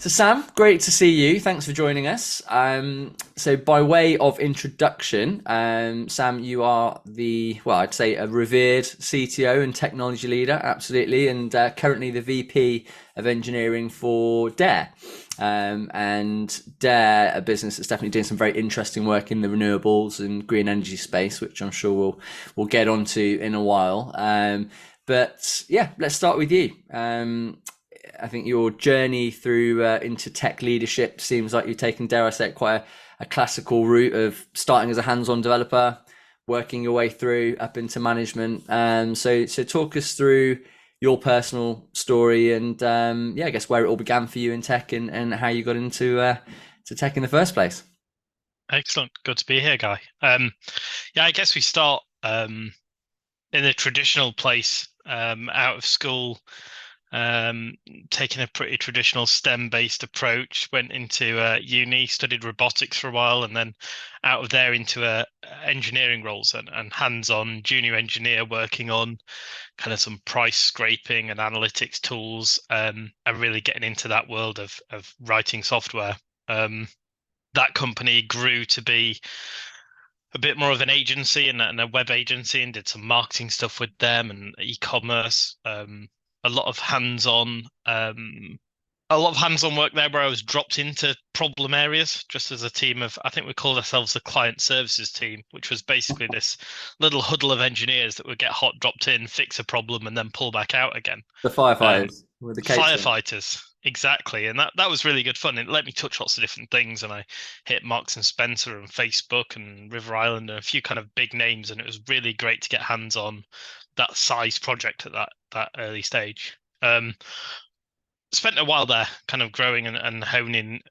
So Sam, great to see you. Thanks for joining us. So by way of introduction, Sam, you are I'd say a revered CTO and technology leader, absolutely, and currently the VP of engineering for Dare. And Dare, a business that's definitely doing some very interesting work in the renewables and green energy space, which I'm sure we'll get onto in a while. But yeah, let's start with you. I think your journey through into tech leadership seems like you've taken, dare I say it, quite a classical route of starting as a hands-on developer, working your way through up into management. So talk us through your personal story and I guess where it all began for you in tech and how you got into to tech in the first place. Excellent. Good to be here, Guy. I guess we start in a traditional place, out of school, taking a pretty traditional STEM-based approach, went into uni, studied robotics for a while, and then out of there into engineering roles and hands-on junior engineer working on kind of some price scraping and analytics tools, and really getting into that world of writing software. That company grew to be a bit more of an agency and a web agency, and did some marketing stuff with them and e-commerce. A lot of hands-on, work there where I was dropped into problem areas just as a team of, I think we called ourselves the client services team, which was basically this little huddle of engineers that would get hot dropped in, fix a problem, and then pull back out again. The Um, firefighters with the capes on. Firefighters, exactly, and that was really good fun. It let me touch lots of different things, and I hit Marks and Spencer and Facebook and River Island and a few kind of big names, and it was really great to get hands on that size project at that early stage. Spent a while there, kind of growing and honing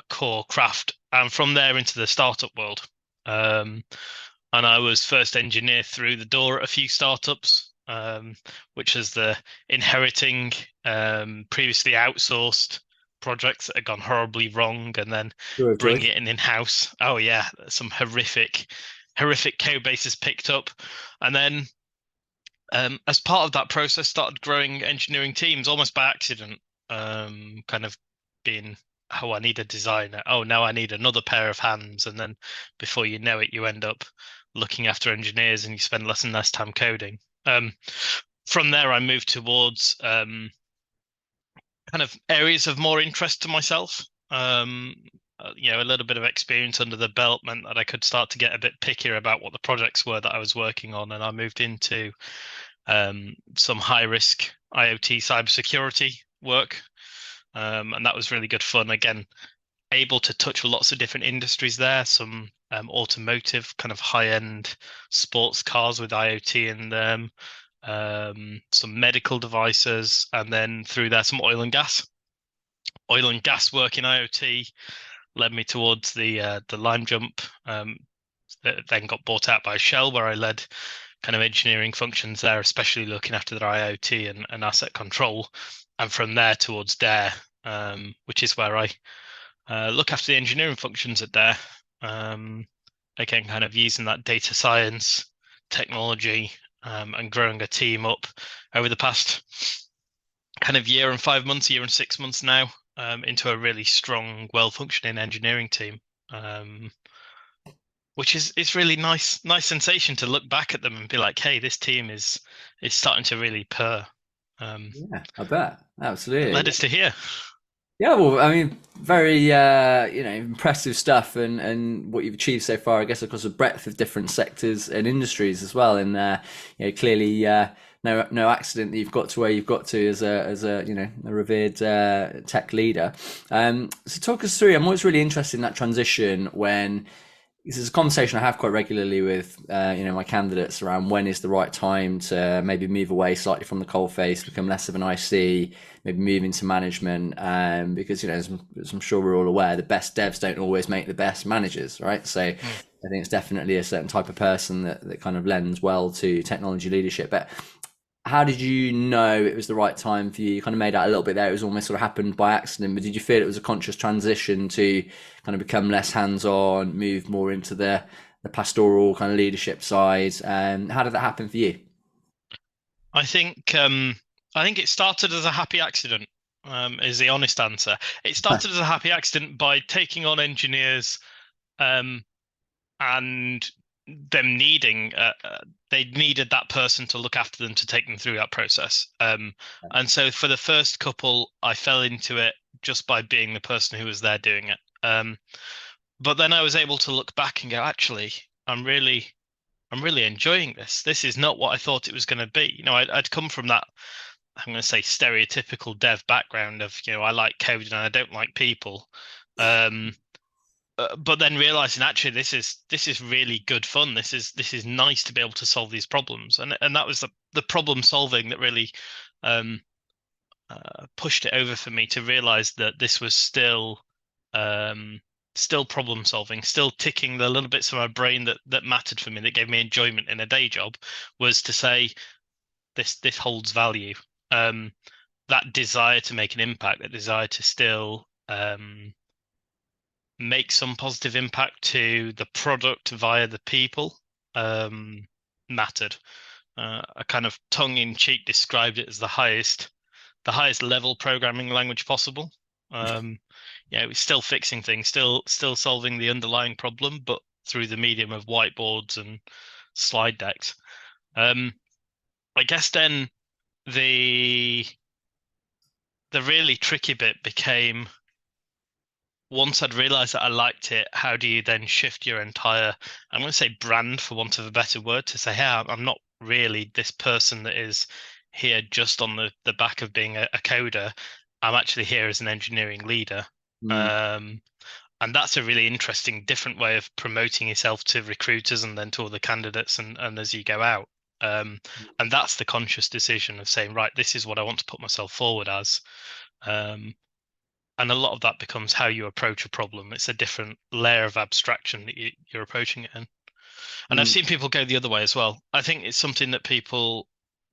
core craft, and from there into the startup world. And I was first engineer through the door at a few startups, which is the inheriting previously outsourced projects that had gone horribly wrong, and then Sure, bring Joyce. it in-house. Oh yeah, some horrific code bases picked up, and then as part of that process, started growing engineering teams almost by accident. Kind of being, oh, I need a designer. Oh, now I need another pair of hands, and then before you know it, you end up looking after engineers, and you spend less and less time coding. From there, I moved towards kind of areas of more interest to myself. A little bit of experience under the belt meant that I could start to get a bit pickier about what the projects were that I was working on, and I moved into some high risk IoT cybersecurity work, and that was really good fun. Again, able to touch lots of different industries there. Some automotive, kind of high end sports cars with IoT in them, some medical devices, and then through there some oil and gas. Oil and gas work in IoT led me towards the Lime Jump, that then got bought out by Shell, where I led kind of engineering functions there, especially looking after their IoT and asset control. And from there towards Dare, which is where I look after the engineering functions at Dare. Again, kind of using that data science technology, and growing a team up over the past kind of year and 5 months, year and 6 months now, into a really strong, well-functioning engineering team. Which is really nice sensation to look back at them and be like, hey, this team is starting to really purr. Yeah, I bet. That led Absolutely. us to here. Yeah, well, I mean, very impressive stuff, and what you've achieved so far, I guess, across a breadth of different sectors and industries as well. And clearly, no accident that you've got to where you've got to as a a revered tech leader. So talk us through. I'm always really interested in that transition when this is a conversation I have quite regularly with my candidates around when is the right time to maybe move away slightly from the coalface, become less of an IC, maybe move into management. Because as I'm sure we're all aware, the best devs don't always make the best managers, right? So Mm. I think it's definitely a certain type of person that kind of lends well to technology leadership. But how did you know it was the right time for you? You kind of made out a little bit there. It was almost sort of happened by accident, but did you feel it was a conscious transition to kind of become less hands-on, move more into the pastoral kind of leadership side? How did that happen for you? I think it started as a happy accident. is the honest answer. It started as a happy accident by taking on engineers, um, and them needing they needed that person to look after them to take them through that process. And so for the first couple, I fell into it just by being the person who was there doing it. But then I was able to look back and go, actually, I'm really I'm really enjoying this. This is not what I thought it was going to be. I'd come from that, I'm going to say, stereotypical dev background of, I like code and I don't like people. Um, but then realizing actually this is really good fun. This is nice to be able to solve these problems, and that was the problem solving that really um, pushed it over for me to realize that this was um, still problem solving, still ticking the little bits of my brain that mattered for me, that gave me enjoyment in a day job, was to say this holds value. That desire to make an impact, that desire to still make some positive impact to the product via the people, mattered. I kind of tongue-in-cheek described it as the highest level programming language possible. It's still fixing things, still solving the underlying problem, but through the medium of whiteboards and slide decks. I guess then the really tricky bit became, once I'd realized that I liked it, how do you then shift your entire, I'm going to say brand for want of a better word, to say, hey, I'm not really this person that is here just on the back of being a coder. I'm actually here as an engineering leader. And that's a really interesting, different way of promoting yourself to recruiters and then to all the candidates and as you go out. And that's the conscious decision of saying, right, this is what I want to put myself forward as. And a lot of that becomes how you approach a problem. It's a different layer of abstraction that you're approaching it in. And I've seen people go the other way as well. I think it's something that people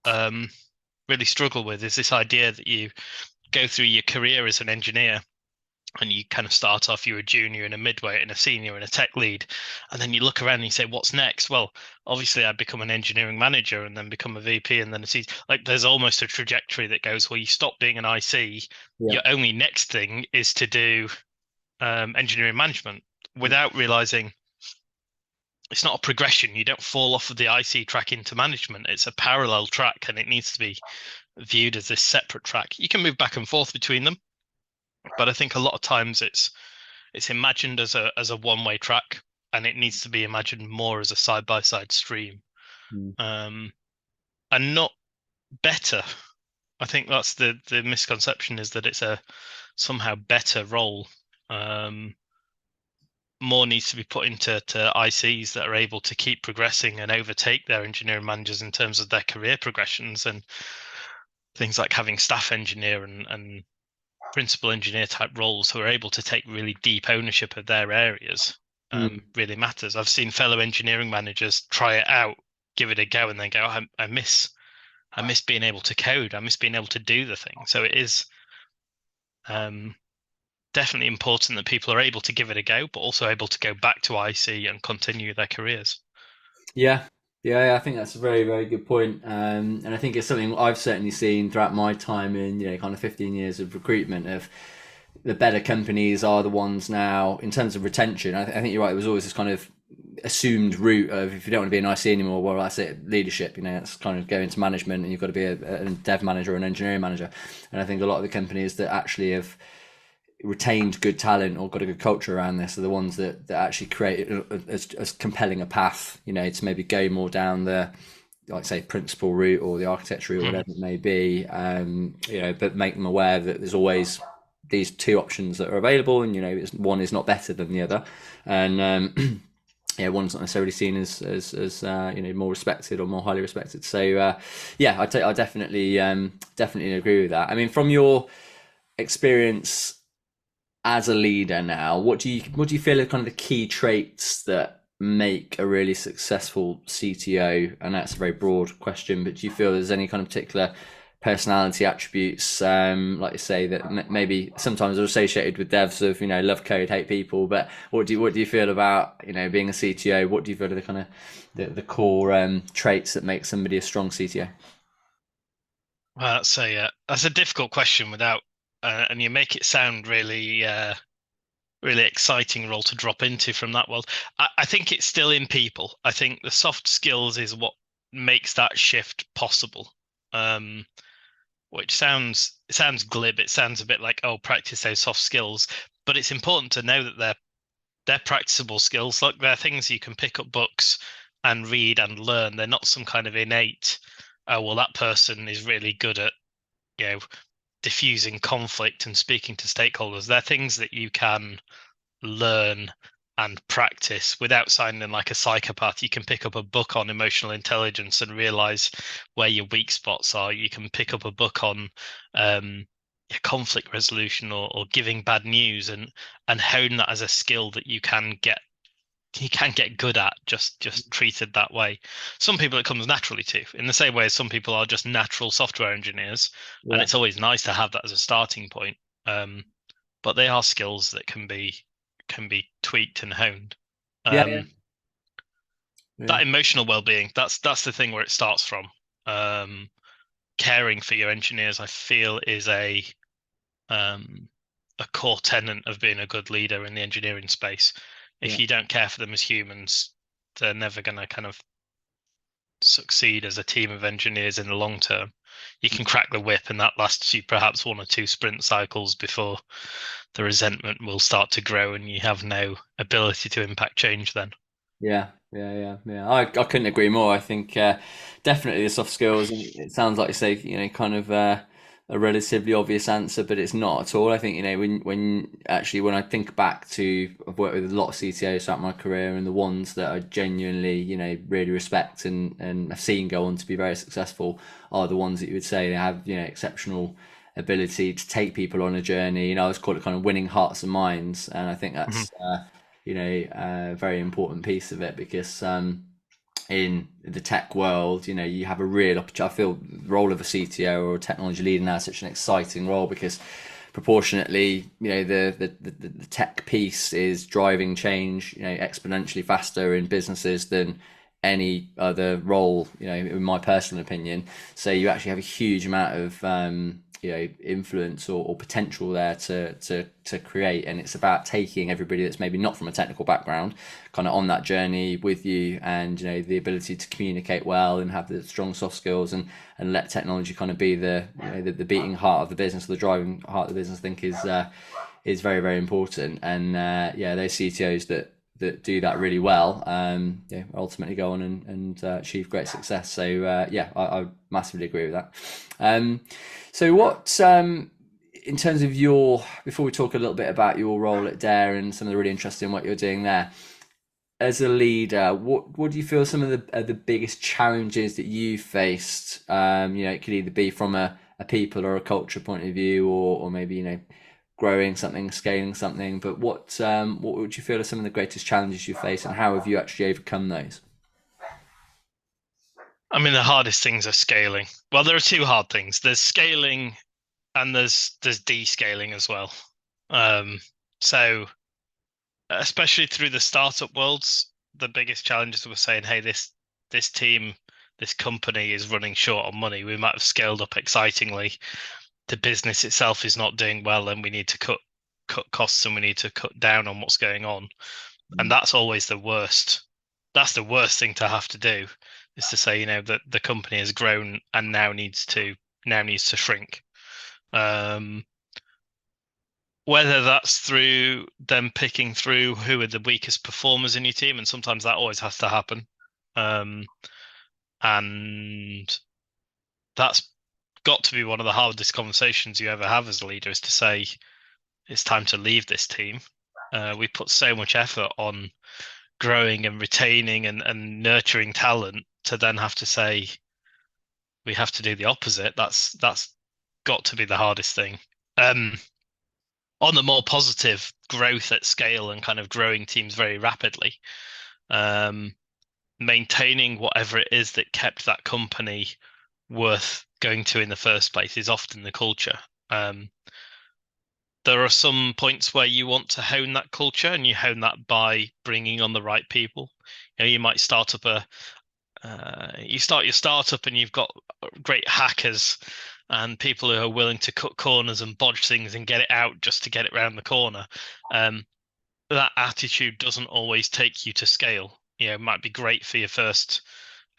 really struggle with, is this idea that you go through your career as an engineer and you kind of start off, you're a junior and a midweight and a senior and a tech lead. And then you look around and you say, what's next? Well, obviously I'd become an engineering manager and then become a VP and then a CTO. Like, there's almost a trajectory that goes, well, you stop being an IC. Yeah. Your only next thing is to do engineering management, without realizing it's not a progression. You don't fall off of the IC track into management. It's a parallel track and it needs to be viewed as this separate track. You can move back and forth between them, but I think a lot of times it's imagined as a one-way track, and it needs to be imagined more as a side-by-side stream, and not better. I think that's the misconception, is that it's a somehow better role. More needs to be put into ICs that are able to keep progressing and overtake their engineering managers in terms of their career progressions, and things like having staff engineer and principal engineer type roles who are able to take really deep ownership of their areas really matters. I've seen fellow engineering managers try it out, give it a go, and then go, I miss being able to code. I miss being able to do the thing. So it is definitely important that people are able to give it a go, but also able to go back to IC and continue their careers. Yeah, I think that's a very, very good point. And I think it's something I've certainly seen throughout my time in, kind of 15 years of recruitment, of the better companies are the ones now in terms of retention. I think you're right. It was always this kind of assumed route of, if you don't want to be an IC anymore, well, that's it, leadership. It's kind of go into management and you've got to be a dev manager or an engineering manager. And I think a lot of the companies that actually have retained good talent or got a good culture around this are the ones that actually create as compelling a path, to maybe go more down the, like, say, principal route or the architecture route, or whatever it may be, but make them aware that there's always these two options that are available, and one is not better than the other, and one's not necessarily seen as more respected or more highly respected. So I definitely agree with that. I mean, from your experience as a leader now, what do you feel are kind of the key traits that make a really successful CTO? And that's a very broad question, but do you feel there's any kind of particular personality attributes, like you say, that maybe sometimes are associated with devs of, love code, hate people? But what do you feel about, being a CTO? What do you feel are the kind of the core traits that make somebody a strong CTO? Well, that's a difficult question without and you make it sound really exciting role to drop into from that world. I think it's still in people. I think the soft skills is what makes that shift possible. Which sounds glib. It sounds a bit like, oh, practice those soft skills, but it's important to know that they're practicable skills. Like they're things you can pick up books and read and learn. They're not some kind of innate, oh, well, that person is really good at, you know, diffusing conflict and speaking to stakeholders. They're things that you can learn and practice without sounding like a psychopath. You can pick up a book on emotional intelligence and realize where your weak spots are. You can pick up a book on conflict resolution or giving bad news and hone that as a skill that you can get good at, just treated that way. Some people it comes naturally to, in the same way as some people are just natural software engineers, and Yeah. it's always nice to have that as a starting point. But they are skills that can be tweaked and honed. Yeah. Yeah. Yeah. That emotional well-being, that's the thing where it starts from. Caring for your engineers, I feel, is a core tenet of being a good leader in the engineering space. If Yeah. you don't care for them as humans, they're never going to kind of succeed as a team of engineers in the long term. You can crack the whip, and that lasts you perhaps 1 or 2 sprint cycles before the resentment will start to grow and you have no ability to impact change then. Yeah, yeah. I couldn't agree more. I think definitely the soft skills, and it sounds like you say, kind of a relatively obvious answer, but it's not at all. I think, when I think back to, I've worked with a lot of CTOs throughout my career, and the ones that I genuinely, really respect and have seen go on to be very successful are the ones that you would say they have, exceptional ability to take people on a journey. I always call it kind of winning hearts and minds, and I think Mhm. that's a very important piece of it because in the tech world, you have a real opportunity. I feel the role of a CTO or a technology leader now is such an exciting role because proportionately, the tech piece is driving change, exponentially faster in businesses than any other role, in my personal opinion. So you actually have a huge amount of influence or potential there to create, and it's about taking everybody that's maybe not from a technical background kind of on that journey with you, and the ability to communicate well and have the strong soft skills, and let technology kind of be the beating heart of the business, the driving heart of the business. I think is very, very important. And those CTOs that do that really well, ultimately go on and achieve great success. So I massively agree with that. So what, in terms of before we talk a little bit about your role at Dare and some of the really interesting what you're doing there, as a leader, what do you feel some of the biggest challenges that you faced? It could either be from a people or a culture point of view, or maybe growing something, scaling something. But what would you feel are some of the greatest challenges you face, and how have you actually overcome those? I mean, the hardest things are scaling. Well, there are 2 hard things. There's scaling and there's descaling as well. So especially through the startup worlds, the biggest challenges were saying, hey, this team, this company is running short on money. We might have scaled up excitingly. The business itself is not doing well, and we need to cut costs and we need to cut down on what's going on. And that's always the worst. That's the worst thing to have to do, is to say, that the company has grown and now needs to shrink. Whether that's through them picking through who are the weakest performers in your team, and sometimes that always has to happen. And that's got to be one of the hardest conversations you ever have as a leader, is to say, it's time to leave this team. We put so much effort on growing and retaining and nurturing talent, to then have to say we have to do the opposite. That's got to be the hardest thing. On the more positive, growth at scale and kind of growing teams very rapidly, maintaining whatever it is that kept that company worth going to in the first place is often the culture. There are some points where you want to hone that culture, and you hone that by bringing on the right people. You might start up you start your startup and you've got great hackers and people who are willing to cut corners and bodge things and get it out just to get it round the corner. That attitude doesn't always take you to scale. It might be great for your first,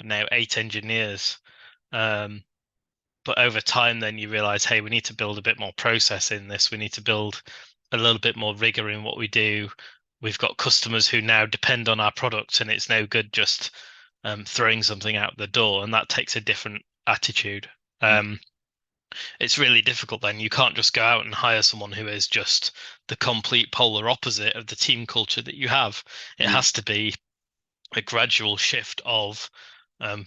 now 8 engineers. But over time, then you realize, hey, we need to build a bit more process in this. We need to build a little bit more rigor in what we do. We've got customers who now depend on our product, and it's no good just throwing something out the door. And that takes a different attitude. It's really difficult then. You can't just go out and hire someone who is just the complete polar opposite of the team culture that you have. It has to be a gradual shift of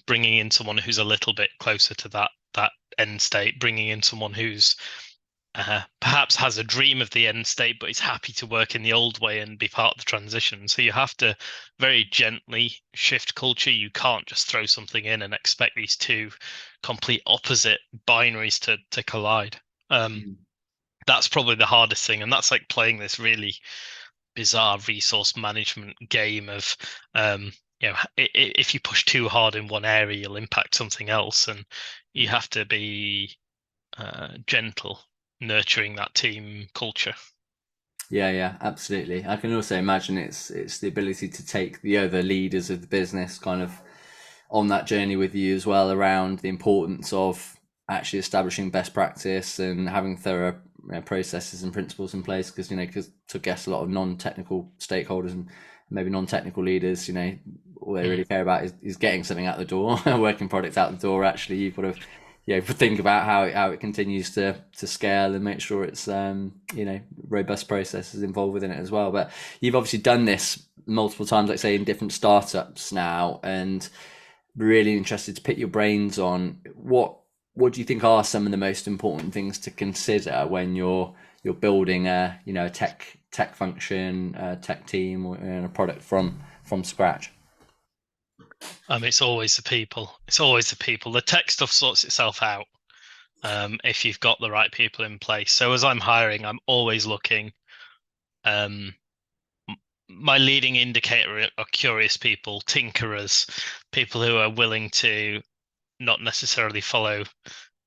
bringing in someone who's a little bit closer to that end state, bringing in someone who's perhaps has a dream of the end state, but is happy to work in the old way and be part of the transition. So you have to very gently shift culture. You can't just throw something in and expect these two complete opposite binaries to collide. That's probably the hardest thing, and that's like playing this really bizarre resource management game of if you push too hard in one area, you'll impact something else, and you have to be gentle, nurturing that team culture. Yeah, absolutely. I can also imagine it's the ability to take the other leaders of the business kind of on that journey with you as well, around the importance of actually establishing best practice and having thorough processes and principles in place. Because because to guess a lot of non-technical stakeholders and maybe non-technical leaders, all they really care about is getting something out the door, working products out the door. Actually, you've got to think about how it continues to scale and make sure it's robust processes involved within it as well. But you've obviously done this multiple times, like say in different startups now, and really interested to pick your brains on what do you think are some of the most important things to consider when you're building a tech function, a tech team, or a product from scratch? It's always the people. It's always the people. The tech stuff sorts itself out if you've got the right people in place. So as I'm hiring, I'm always looking. My leading indicator are curious people, tinkerers, people who are willing to not necessarily follow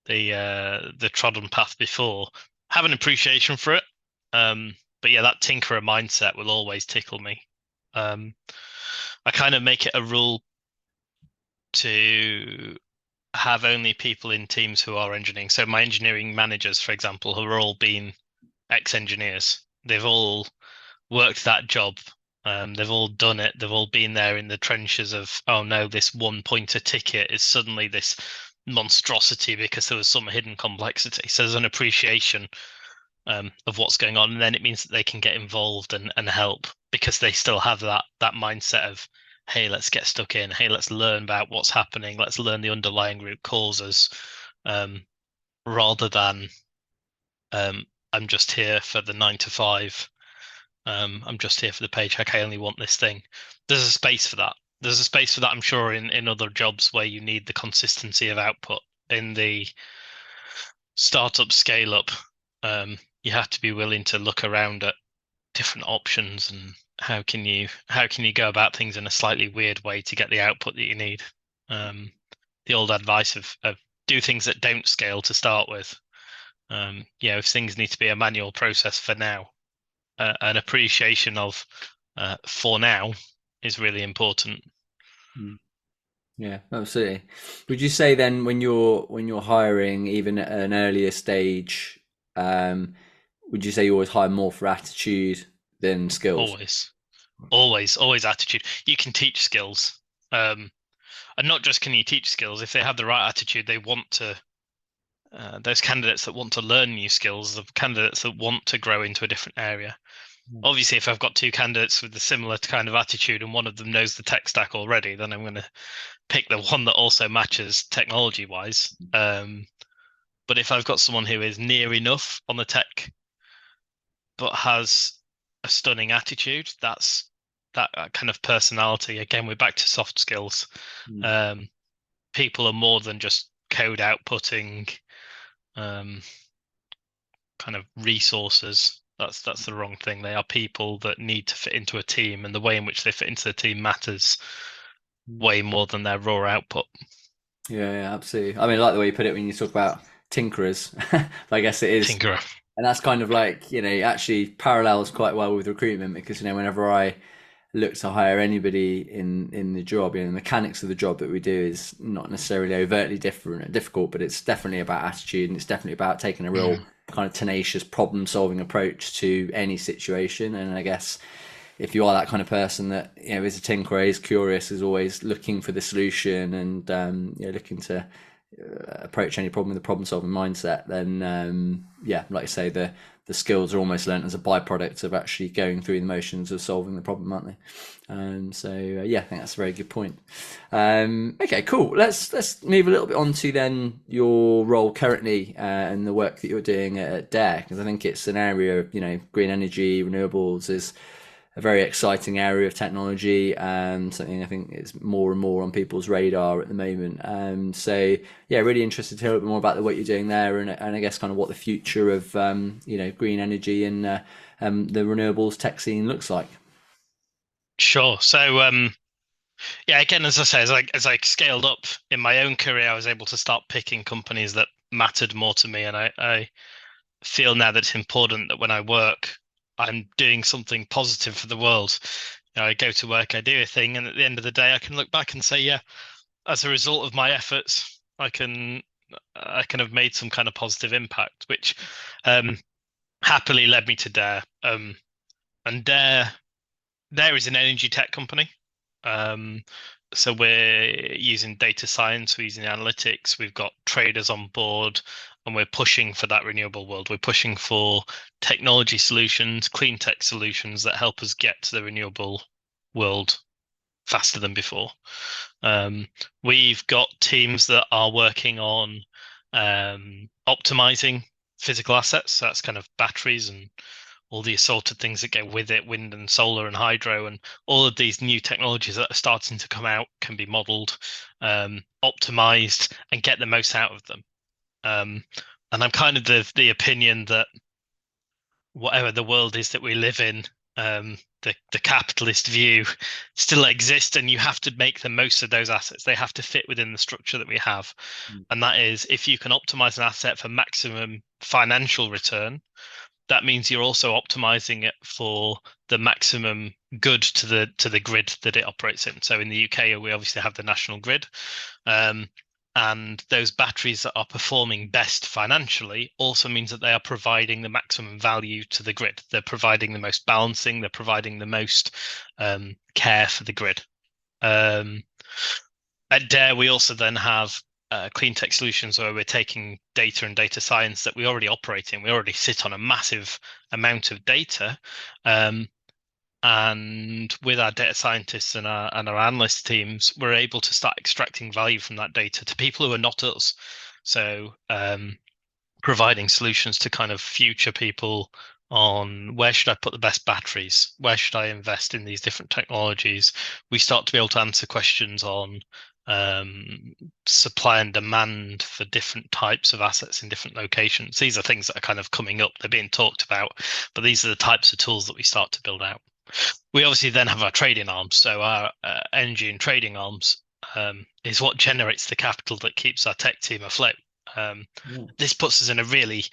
the trodden path before, have an appreciation for it. But yeah, that tinkerer mindset will always tickle me. I kind of make it a rule to have only people in teams who are engineering. So my engineering managers, for example, have all been ex-engineers. They've all worked that job. They've all done it. They've all been there in the trenches of, oh no, this one pointer ticket is suddenly this monstrosity because there was some hidden complexity. So there's an appreciation of what's going on, and then it means that they can get involved and help because they still have that mindset of, hey, let's get stuck in. Hey, let's learn about what's happening. Let's learn the underlying root causes, rather than I'm just here for the 9 to 5. I'm just here for the paycheck. I only want this thing. There's a space for that. There's a space for that, I'm sure, in other jobs where you need the consistency of output. In the startup scale up, you have to be willing to look around at different options and how can you go about things in a slightly weird way to get the output that you need. The old advice of do things that don't scale to start with. If things need to be a manual process for now, an appreciation of for now is really important. Yeah, absolutely. Would you say then when you're hiring, even at an earlier stage, would you say you always hire more for attitude than skills? Always attitude. You can teach skills, and not just can you teach skills. If they have the right attitude, they want to. Those candidates that want to learn new skills, the candidates that want to grow into a different area. Obviously, if I've got two candidates with a similar kind of attitude and one of them knows the tech stack already, then I'm going to pick the one that also matches technology wise. But if I've got someone who is near enough on the tech, but has a stunning attitude, that's that kind of personality. Again, we're back to soft skills. People are more than just code outputting kind of resources. That's the wrong thing. They are people that need to fit into a team, and the way in which they fit into the team matters way more than their raw output. Yeah, absolutely. I mean, I like the way you put it when you talk about tinkerers. I guess it is, Tinkerer. and that's kind of like, actually parallels quite well with recruitment, because whenever I look to hire anybody in the job, the mechanics of the job that we do is not necessarily overtly different and difficult, but it's definitely about attitude, and it's definitely about taking a real Mm. kind of tenacious problem solving approach to any situation. And I guess if you are that kind of person that is a tinkerer, is curious, is always looking for the solution, and looking to approach any problem with a problem solving mindset, then yeah, like I say, the skills are almost learned as a byproduct of actually going through the motions of solving the problem, aren't they? Yeah, I think that's a very good point. Okay, cool. Let's move a little bit on to then your role currently, and the work that you're doing at Dare, because I think it's an area of green energy, renewables is a very exciting area of technology, and something I think is more and more on people's radar at the moment. Yeah, really interested to hear a bit more about the work you're doing there, and I guess kind of what the future of green energy and the renewables tech scene looks like. Sure. So yeah, again, as I say, as I scaled up in my own career, I was able to start picking companies that mattered more to me, and I feel now that it's important that when I work, I'm doing something positive for the world. I go to work, I do a thing, and at the end of the day, I can look back and say, yeah, as a result of my efforts, I can have made some kind of positive impact, which happily led me to Dare. And Dare is an energy tech company. Um, so we're using data science, we're using analytics, we've got traders on board, and we're pushing for that renewable world. We're pushing for technology solutions, clean tech solutions that help us get to the renewable world faster than before. We've got teams that are working on optimizing physical assets. So that's kind of batteries and all the assorted things that go with it, wind and solar and hydro, and all of these new technologies that are starting to come out can be modeled, optimized, and get the most out of them. And I'm kind of the opinion that whatever the world is that we live in, the capitalist view still exists, and you have to make the most of those assets. They have to fit within the structure that we have. And that is, if you can optimize an asset for maximum financial return, that means you're also optimizing it for the maximum good to the grid that it operates in. So in the UK, we obviously have the national grid. And those batteries that are performing best financially also means that they are providing the maximum value to the grid. They're providing the most balancing, they're providing the most care for the grid. At Dare, we also then have clean tech solutions where we're taking data and data science that we already operate in. We already sit on a massive amount of data. And with our data scientists and our analyst teams, we're able to start extracting value from that data to people who are not us. So providing solutions to kind of future people on where should I put the best batteries? Where should I invest in these different technologies? We start to be able to answer questions on supply and demand for different types of assets in different locations. These are things that are kind of coming up. They're being talked about, but these are the types of tools that we start to build out. We obviously then have our trading arms. So our energy and trading arms is what generates the capital that keeps our tech team afloat. This puts us in a really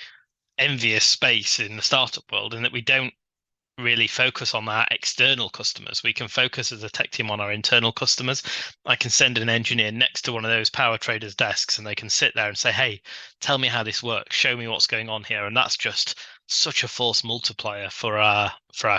envious space in the startup world, in that we don't really focus on our external customers. We can focus as a tech team on our internal customers. I can send an engineer next to one of those power traders' desks, and they can sit there and say, hey, tell me how this works, show me what's going on here. And that's just such a force multiplier for our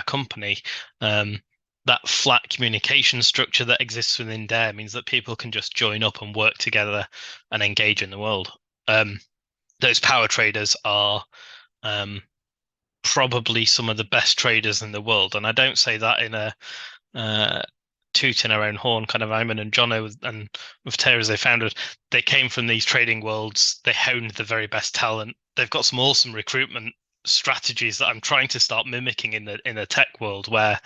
company. That flat communication structure that exists within Dare means that people can just join up and work together and engage in the world. Those power traders are probably some of the best traders in the world, and I don't say that in a tooting our own horn kind of. Ayman and Jono and with Tara as they founded, they came from these trading worlds. They honed the very best talent. They've got some awesome recruitment strategies that I'm trying to start mimicking in the tech world, where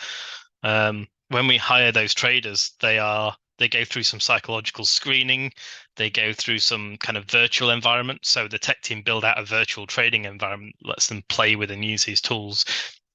when we hire those traders, they go through some psychological screening. They go through some kind of virtual environment. So the tech team build out a virtual trading environment, lets them play with and use these tools.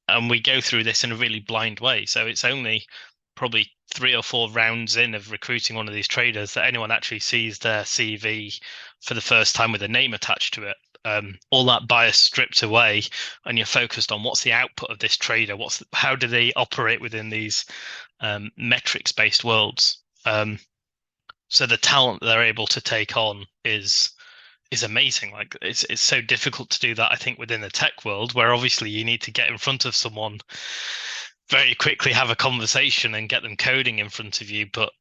And we go through this in a really blind way. So it's only probably 3 or 4 rounds in of recruiting one of these traders that anyone actually sees their CV for the first time with a name attached to it. all that bias stripped away, and you're focused on what's the output of this trader, how do they operate within these metrics-based worlds. So the talent they're able to take on is amazing. Like it's so difficult to do that, I think, within the tech world, where obviously you need to get in front of someone very quickly, have a conversation, and get them coding in front of you. But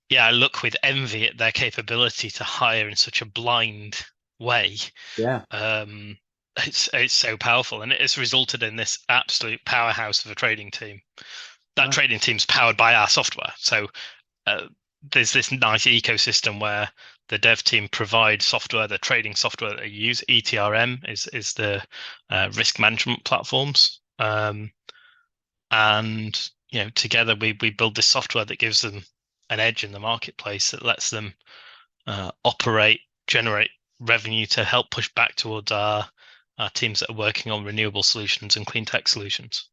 yeah, I look with envy at their capability to hire in such a blind way. Yeah. It's so powerful, and it has resulted in this absolute powerhouse of a trading team. That Wow. trading team's powered by our software. So there's this nice ecosystem where the dev team provides software, the trading software that they use. ETRM is the risk management platforms, and together we build this software that gives them an edge in the marketplace that lets them operate, generate revenue to help push back towards our teams that are working on renewable solutions and clean tech solutions.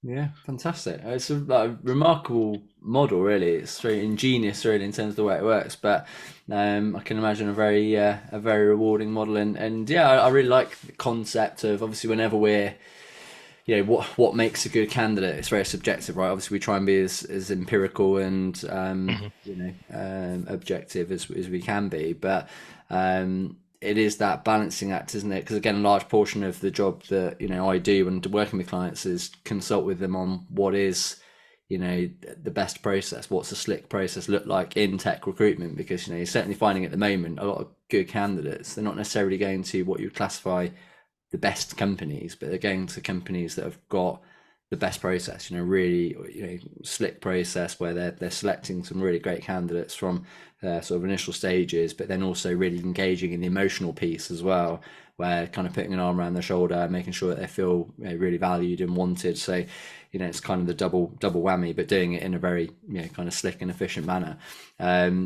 Yeah, fantastic. It's a like, remarkable model, really. It's very ingenious, really, in terms of the way it works. But I can imagine a very rewarding model. And yeah, I really like the concept of obviously whenever we're what makes a good candidate. It's very subjective, right? Obviously, we try and be as empirical and Hmm. objective as we can be, but it is that balancing act, isn't it? Because again, a large portion of the job that I do when working with clients is consult with them on what is the best process. What's a slick process look like in tech recruitment? Because you're certainly finding at the moment a lot of good candidates. They're not necessarily going to what you would classify the best companies, but they're going to companies that have got the best process, really, slick process where they're selecting some really great candidates from their sort of initial stages, but then also really engaging in the emotional piece as well, where kind of putting an arm around their shoulder, making sure that they feel really valued and wanted. So, it's kind of the double whammy, but doing it in a very kind of slick and efficient manner.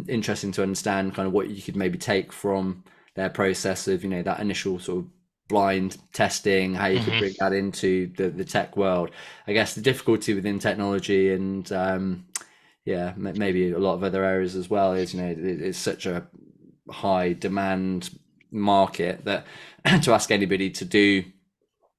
Interesting to understand kind of what you could maybe take from their process of that initial sort of blind testing, how you could Hmm. bring that into the tech world. I guess the difficulty within technology and yeah, maybe a lot of other areas as well is it's such a high demand market that to ask anybody to do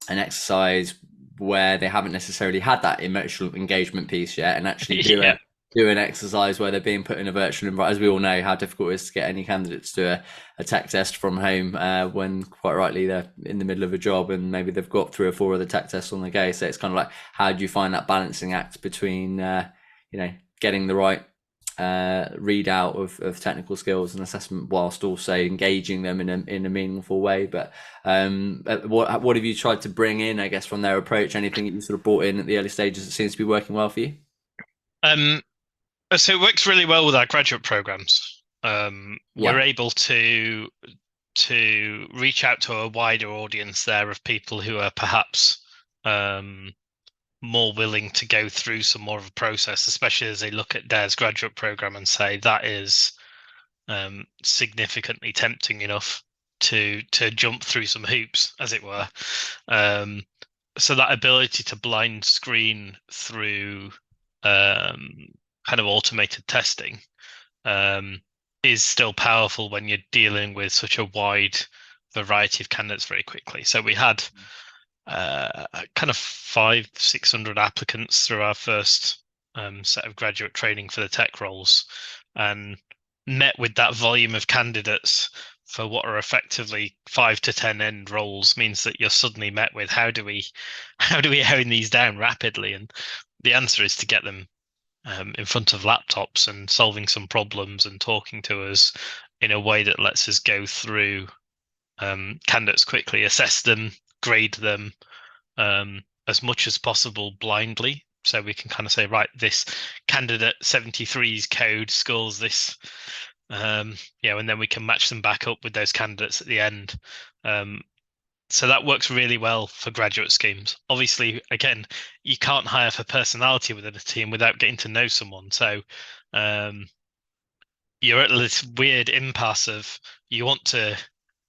an exercise where they haven't necessarily had that emotional engagement piece yet and actually Yeah. do an exercise where they're being put in a virtual environment. As we all know, how difficult it is to get any candidates to a tech test from home when quite rightly they're in the middle of a job and maybe they've got 3 or 4 other tech tests on the go. So it's kind of like, how do you find that balancing act between getting the right readout of technical skills and assessment whilst also engaging them in a meaningful way. But what have you tried to bring in, I guess, from their approach? Anything that you sort of brought in at the early stages that seems to be working well for you? Um, so it works really well with our graduate programs. We're Yeah. able to reach out to a wider audience there of people who are perhaps um, more willing to go through some more of a process, especially as they look at Dare's graduate program and say that is significantly tempting enough to jump through some hoops, as it were. Um, so that ability to blind screen through kind of automated testing is still powerful when you're dealing with such a wide variety of candidates very quickly. So we had kind of 500-600 applicants through our first set of graduate training for the tech roles, and met with that volume of candidates for what are effectively 5 to 10 end roles means that you're suddenly met with how do we hone these down rapidly, and the answer is to get them in front of laptops and solving some problems and talking to us in a way that lets us go through candidates quickly, assess them, grade them as much as possible blindly. So we can kind of say, right, this candidate 73's code scores this, and then we can match them back up with those candidates at the end. So that works really well for graduate schemes. Obviously, again, you can't hire for personality within a team without getting to know someone. So um, you're at this weird impasse of you want to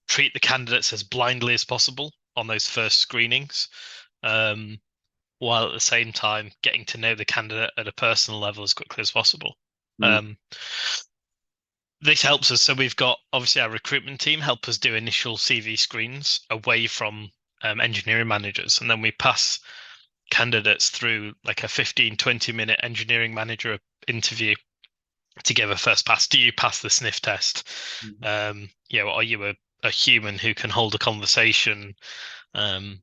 treat the candidates as blindly as possible on those first screenings, while at the same time getting to know the candidate at a personal level as quickly as possible. Mm. Um, this helps us. So we've got obviously our recruitment team help us do initial CV screens away from engineering managers, and then we pass candidates through like a 15-20 minute engineering manager interview to give a first pass. Do you pass the sniff test? Are you a human who can hold a conversation, um,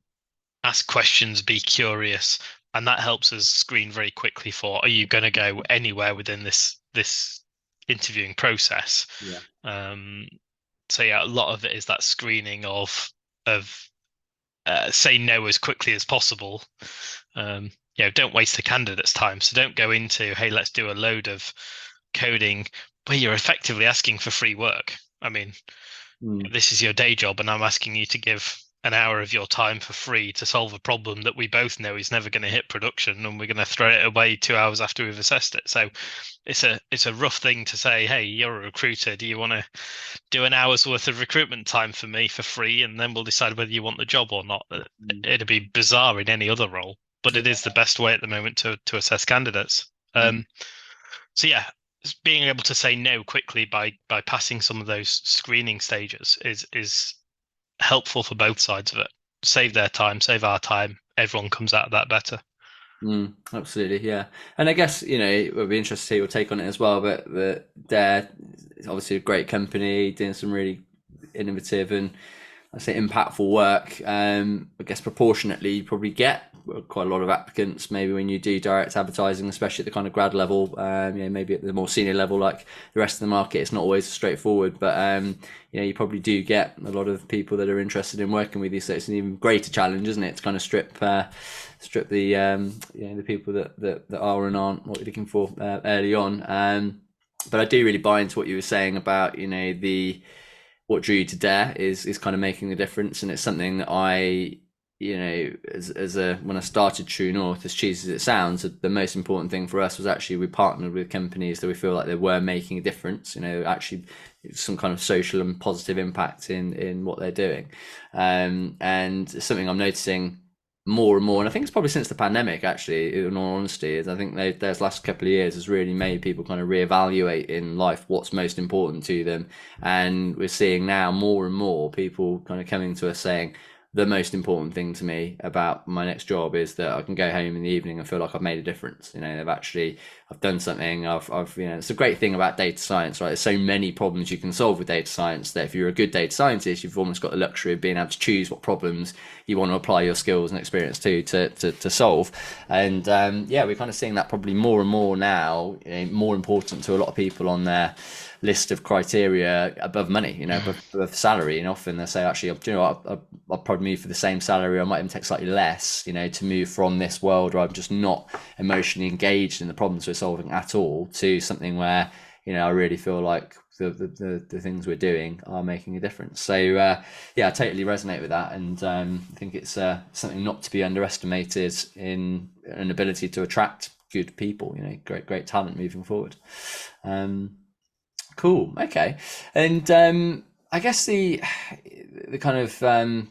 ask questions, be curious? And that helps us screen very quickly for, are you going to go anywhere within this interviewing process? Yeah. Um, so yeah, a lot of it is that screening of say no as quickly as possible. Don't waste the candidate's time. So don't go into, hey, let's do a load of coding where you're effectively asking for free work. I mean, Mm. this is your day job, and I'm asking you to give an hour of your time for free to solve a problem that we both know is never going to hit production, and we're going to throw it away 2 hours after we've assessed it. So it's a rough thing to say, hey, you're a recruiter, do you want to do an hour's worth of recruitment time for me for free, and then we'll decide whether you want the job or not? Mm. It'd be bizarre in any other role, but Yeah. it is the best way at the moment to assess candidates. Mm. So yeah, being able to say no quickly by passing some of those screening stages is helpful for both sides of it. Save their time, save our time. Everyone comes out of that better. Mm, absolutely, yeah. And I guess, it would be interesting to see your take on it as well. But they're obviously a great company doing some really innovative and I say impactful work. I guess proportionately, you probably get quite a lot of applicants. Maybe when you do direct advertising, especially at the kind of grad level, maybe at the more senior level, like the rest of the market, it's not always straightforward. But you probably do get a lot of people that are interested in working with you. So it's an even greater challenge, isn't it, to kind of strip the people that are and aren't what you're looking for early on. But I do really buy into what you were saying about the what drew you to Dare is kind of making the difference, and it's something that I as a when I started True North, as cheesy as it sounds, the most important thing for us was actually we partnered with companies that we feel like they were making a difference, actually some kind of social and positive impact in what they're doing. And something I'm noticing more and more, and I think it's probably since the pandemic, actually, in all honesty, is I think those last couple of years has really made people kind of reevaluate in life what's most important to them. And we're seeing now more and more people kind of coming to us saying, the most important thing to me about my next job is that I can go home in the evening and feel like I've made a difference. I've done something. It's a great thing about data science, right? There's so many problems you can solve with data science that if you're a good data scientist, you've almost got the luxury of being able to choose what problems you want to apply your skills and experience to solve. And we're kind of seeing that probably more and more now, more important to a lot of people on their list of criteria above money, above salary. And often they say, actually, I'll probably move for the same salary. I might even take slightly less, to move from this world where I'm just not emotionally engaged in the problems we're solving at all to something where, I really feel like the things we're doing are making a difference. So I totally resonate with that, and I think it's something not to be underestimated in an ability to attract good people. Great talent moving forward. Cool. Okay. And I guess the kind of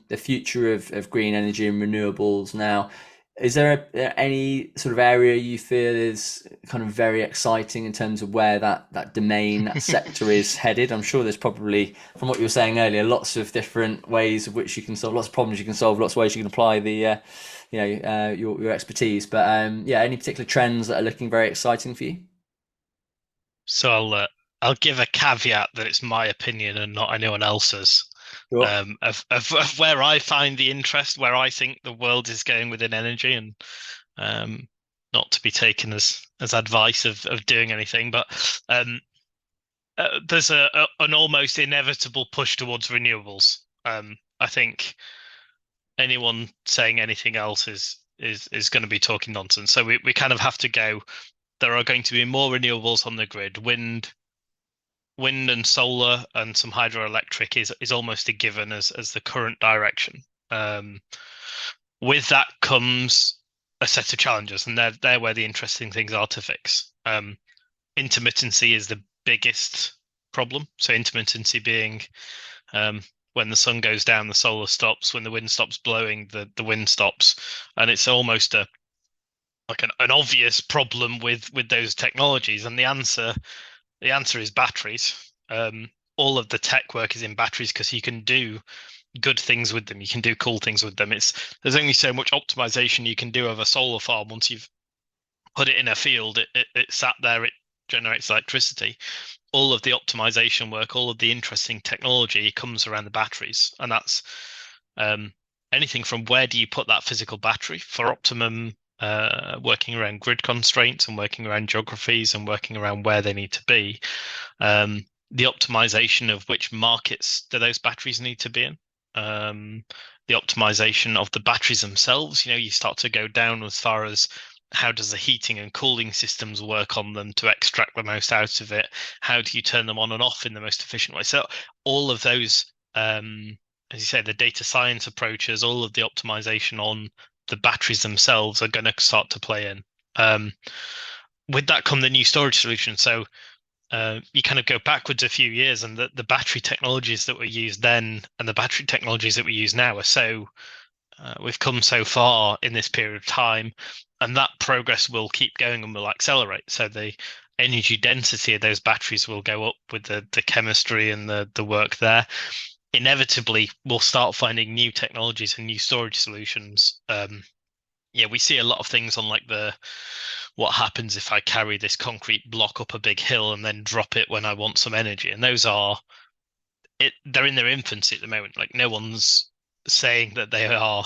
the future of green energy and renewables now. Is there any sort of area you feel is kind of very exciting in terms of where that domain, that sector is headed? I'm sure there's probably, from what you were saying earlier, lots of different ways of which you can solve, lots of problems you can solve, lots of ways you can apply your expertise. But any particular trends that are looking very exciting for you? So I'll give a caveat that it's my opinion and not anyone else's. Sure. Of where I find the interest, where I think the world is going within energy, and not to be taken as advice of doing anything, but there's an almost inevitable push towards renewables. I think anyone saying anything else is going to be talking nonsense. So we kind of have to go. There are going to be more renewables on the grid. Wind and solar and some hydroelectric is almost a given as the current direction. With that comes a set of challenges, and they're where the interesting things are to fix. Intermittency is the biggest problem. So intermittency being when the sun goes down, the solar stops. When the wind stops blowing, the wind stops, and it's almost like an obvious problem with those technologies. And the answer is batteries. All of the tech work is in batteries because you can do good things with them. You can do cool things with them. There's only so much optimization you can do of a solar farm. Once you've put it in a field, it sat there, it generates electricity. All of the optimization work, all of the interesting technology comes around the batteries. And that's anything from where do you put that physical battery for optimum working around grid constraints and working around geographies and working around where they need to be. The optimization of which markets do those batteries need to be in. The optimization of the batteries themselves. You start to go down as far as how does the heating and cooling systems work on them to extract the most out of it? How do you turn them on and off in the most efficient way? So all of those, as you say, the data science approaches, all of the optimization on the batteries themselves are going to start to play in. With that come the new storage solution. So you kind of go backwards a few years, and the battery technologies that were used then and the battery technologies that we use now are so we've come so far in this period of time, and that progress will keep going and will accelerate. So the energy density of those batteries will go up with the chemistry and the work there. Inevitably, we'll start finding new technologies and new storage solutions. We see a lot of things on what happens if I carry this concrete block up a big hill and then drop it when I want some energy. And those they're in their infancy at the moment. Like, no one's saying that they are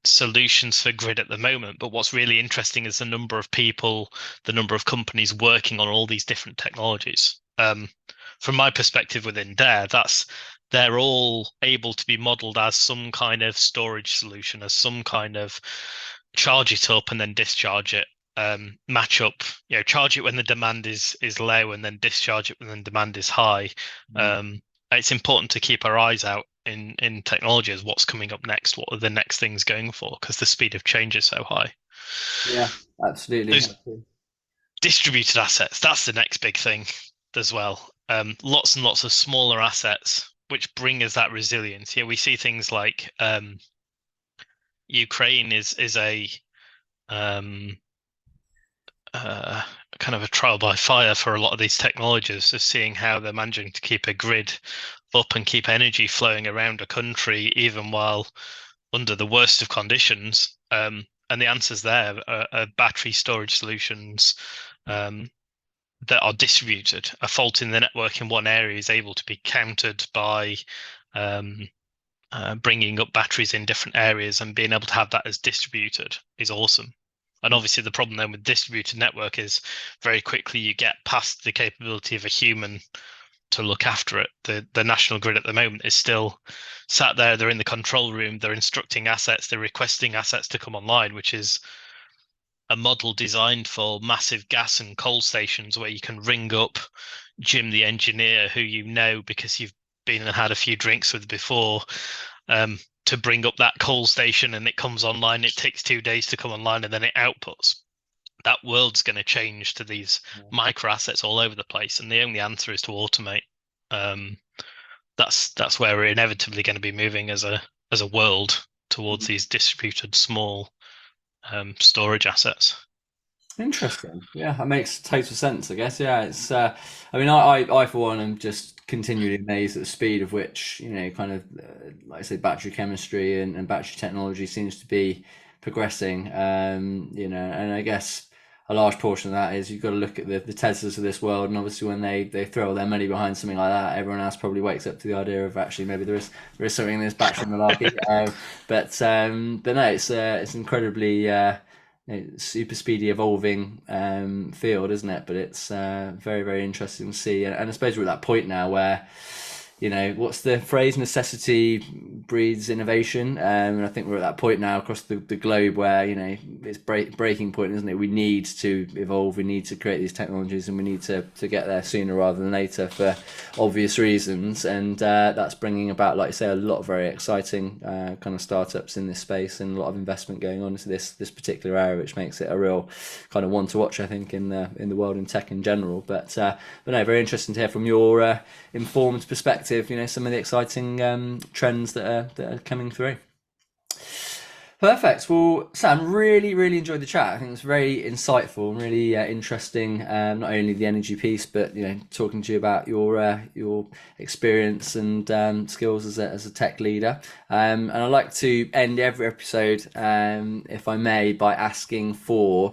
solutions for grid at the moment. But what's really interesting is the number of people, the number of companies working on all these different technologies. From my perspective within Dare, they're all able to be modeled as some kind of storage solution, as some kind of charge it up and then discharge it, match up, charge it when the demand is low and then discharge it when the demand is high. It's important to keep our eyes out in technology as what's coming up next, what are the next things going for, because the speed of change is so high. Yeah, absolutely. Those distributed assets, that's the next big thing as well. Lots and lots of smaller assets which bring us that resilience. We see things like Ukraine is a kind of a trial by fire for a lot of these technologies, of seeing how they're managing to keep a grid up and keep energy flowing around a country even while under the worst of conditions. And the answers there are battery storage solutions that are distributed. A fault in the network in one area is able to be countered by bringing up batteries in different areas, and being able to have that as distributed is awesome. And obviously the problem then with distributed network is very quickly you get past the capability of a human to look after it. The national grid at the moment is still sat there. They're in the control room. They're instructing assets. They're requesting assets to come online, which is a model designed for massive gas and coal stations where you can ring up Jim, the engineer, who because you've been and had a few drinks with before, to bring up that coal station, and it comes online. It takes 2 days to come online, and then it outputs. That world's going to change to these micro assets all over the place, and the only answer is to automate. That's where we're inevitably going to be moving as a world towards these distributed small storage assets. Interesting. Yeah, that makes total sense, I guess. Yeah, it's. I for one am just continually amazed at the speed of which kind of like I say, battery chemistry and battery technology seems to be progressing. And I guess a large portion of that is you've got to look at the Teslas of this world, and obviously when they throw all their money behind something like that, everyone else probably wakes up to the idea of actually maybe there is something in this battery malarkey. But no, it's incredibly super speedy evolving field, isn't it? But it's very, very interesting to see, and I suppose we're at that point now where what's the phrase, necessity breeds innovation, and I think we're at that point now across the globe where it's breaking point, isn't it? We need to evolve, we need to create these technologies, and we need to get there sooner rather than later for obvious reasons, and that's bringing about, like I say, a lot of very exciting kind of startups in this space, and a lot of investment going on into this particular area, which makes it a real kind of one to watch, I think, in the world in tech in general. But no, very interesting to hear from your informed perspective, some of the exciting trends that are coming through. Perfect. Well, Sam, really, really enjoyed the chat. I think it was very insightful and really interesting. Not only the energy piece, but talking to you about your experience and skills as a tech leader. And I like to end every episode, if I may, by asking for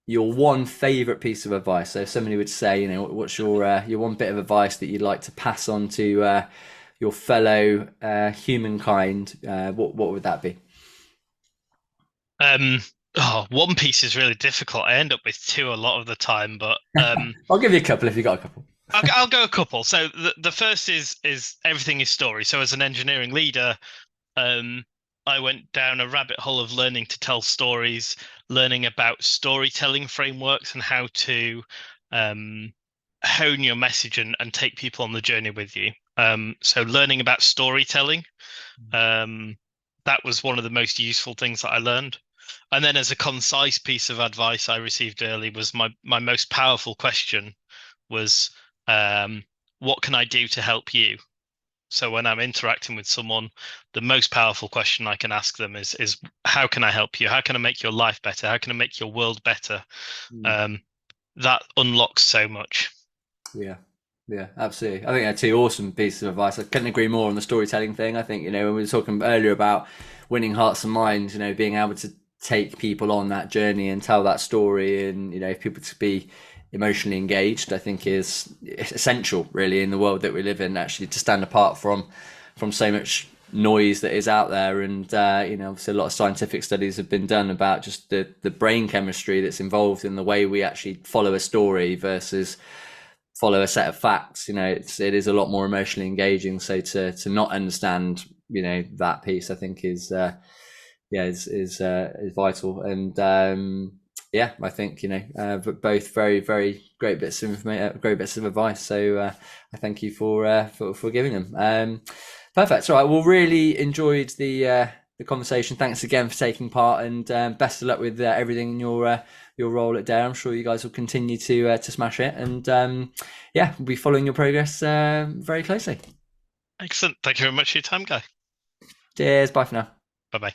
your one favorite piece of advice. So, if somebody would say, what's your one bit of advice that you'd like to pass on to your fellow humankind? What would that be? Um, One Piece is really difficult. I end up with two a lot of the time, but I'll give you a couple if you got a couple. I'll go a couple. So the first is everything is story. So as an engineering leader, um, I went down a rabbit hole of learning to tell stories, learning about storytelling frameworks and how to um, hone your message and take people on the journey with you. So learning about storytelling, um, that was one of the most useful things that I learned. And then as a concise piece of advice I received early was my most powerful question was, what can I do to help you? So when I'm interacting with someone, the most powerful question I can ask them is how can I help you? How can I make your life better? How can I make your world better? Mm. Um, that unlocks so much. Yeah, yeah, absolutely. I think they're two awesome pieces of advice. I couldn't agree more on the storytelling thing. I think, when we were talking earlier about winning hearts and minds, being able to take people on that journey and tell that story and, people to be emotionally engaged, I think is essential really in the world that we live in, actually to stand apart from so much noise that is out there. And obviously a lot of scientific studies have been done about just the brain chemistry that's involved in the way we actually follow a story versus follow a set of facts. It is a lot more emotionally engaging. So to not understand that piece, I think is vital. And I think but both very, very great bits of information, great bits of advice. So I thank you for giving them. Perfect. All right. Well, really enjoyed the conversation. Thanks again for taking part, and best of luck with everything in your role at Dare. I'm sure you guys will continue to smash it, and we'll be following your progress very closely. Excellent. Thank you very much for your time, Guy. Cheers. Bye for now. Bye bye.